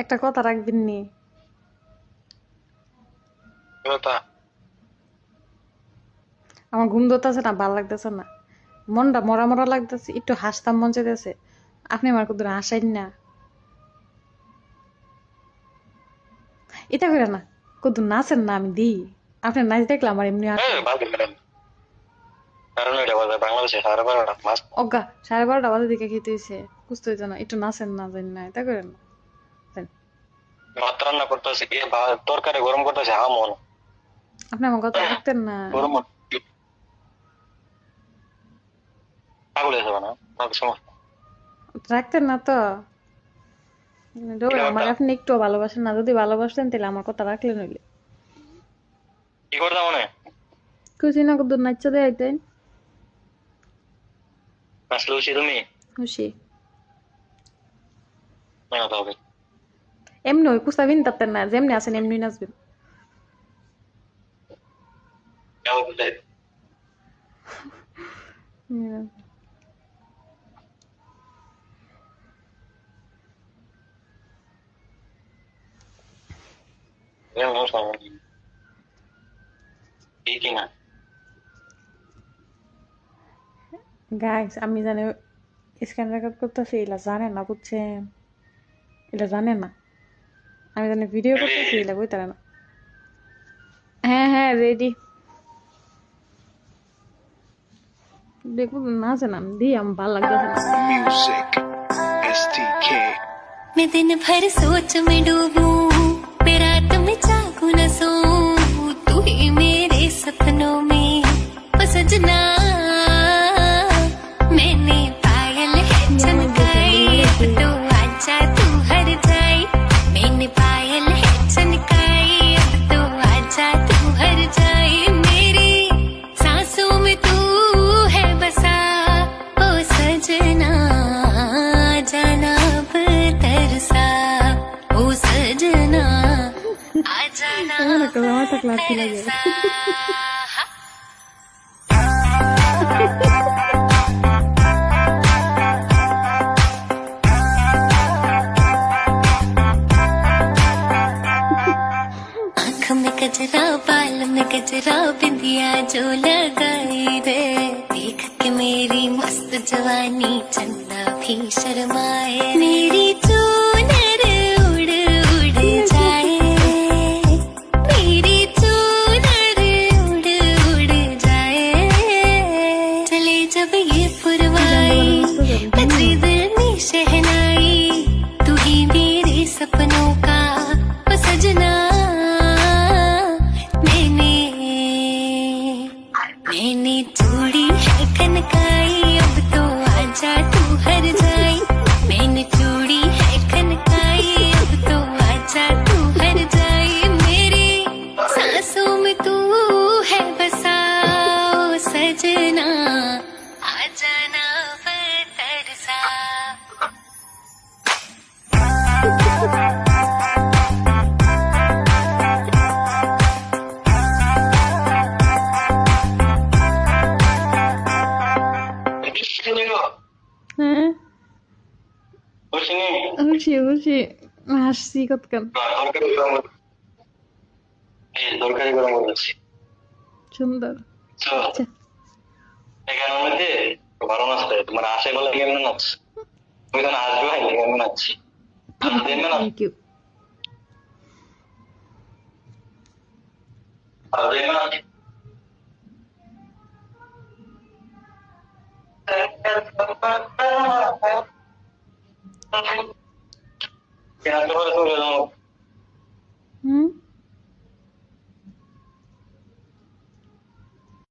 একটা কথা রাখবেন নি? কথা আমার ঘুম ধরতেছে না, ভাল লাগতেছে না, মনটা মরা মরা লাগতেছে, একটু হাসতাম মন চাইতেছে। আপনি আমার কত হাসাইন না, এটা করে না, কত নাচেন না, আমি দিই। আপনার নাচ দেখলে আমার এমনি আসে। ভালো ম্যাডাম, কারণ এটা বাংলাদেশে 12:30 মাস অজ্ঞা 12:30 বাজে দিকে খেতে হয়েছে, বুঝতে হইতো না, একটু নাচেন না, জানি না, এটা করেন না। জান। ভাত রান্না করতেছে, তরকারি গরম করতেছে, মন আপনি আমার কথা রাখতেন না, গরম পাগল হয়ে যাবে না তোমার সমস্যা। রাখতেন না তো। এটা আমার কথা আপনি একটু ভালোবাসেন না, যদি ভালোবাসতেন তাহলে আমার কথা রাখলেন হইলে। কি করতে মনে খুশি না কত নাচা দেয় তাই আসলে উচিত তুমি খুশি। মেলাতে হবে। এমনি ওই কুস্তাবিন তাতেন না, যেমনি আছেন এমনি নাচবেন। হুম। ঠিক না গাইস আমি জানি স্ক্যান রেকর্ড করতেছি, এলা জানে না, বুঝছেন? এটা জানে না আমি জানি ভিডিও করতেছি, এলা কই তারা না। হ্যাঁ হ্যাঁ রেডি। দেখুন না জানা আমি দিই, আমার ভালো লাগতেছে না। Music STK मैं दिन भर सोच में डूबूं, मैं रात में जागू न सोऊं, तू ही मेरे सपनों में ओ सजना। मैंने पायल है चमकाई, अब तो आजा तू हर जाई। मैंने पायल है चमकाई, अब तो आजा तू हर जाई। मेरी सांसों में तू है बसा ओ सजना, जाना अब तरसा ओ सजना, आ जाना এমন अब একটা জামা থাকলে আর কি লাগে। तरसा। आँख में गजरा, बाल में गजरा, बिंदिया जो लगाई रे, देख के मेरी मस्त जवानी चंदा भी शर्माए। मेरी चूनर उड़ उड़ जाए, मेरी चूनर उड़ उड़ जाए। चले जब ये पुरवाई, बजे दिल में शहनाई, तू ही मेरे सपनों का ओ सजना। मैंने चूड़ी है खनकाई, अब तो आजा तू हर जाई। मैंने चूड़ी है खनकाई, अब तो आजा तू हर जाई। मेरी सांसों में तू है बसा ओ सजना, आ जाना तरसा। হ্যাঁ বুঝিনি খুশি খুশি হাসছি কতক্ষণ। তরকারি গরম করতেছি সুন্দর। আচ্ছা এখানে মধ্যে ভালো নাচতে তোমার আশে বলে কেমন নাচ তুমি তো আসবে ভাই কেমন নাচছি থ্যাংক ইউ। হুম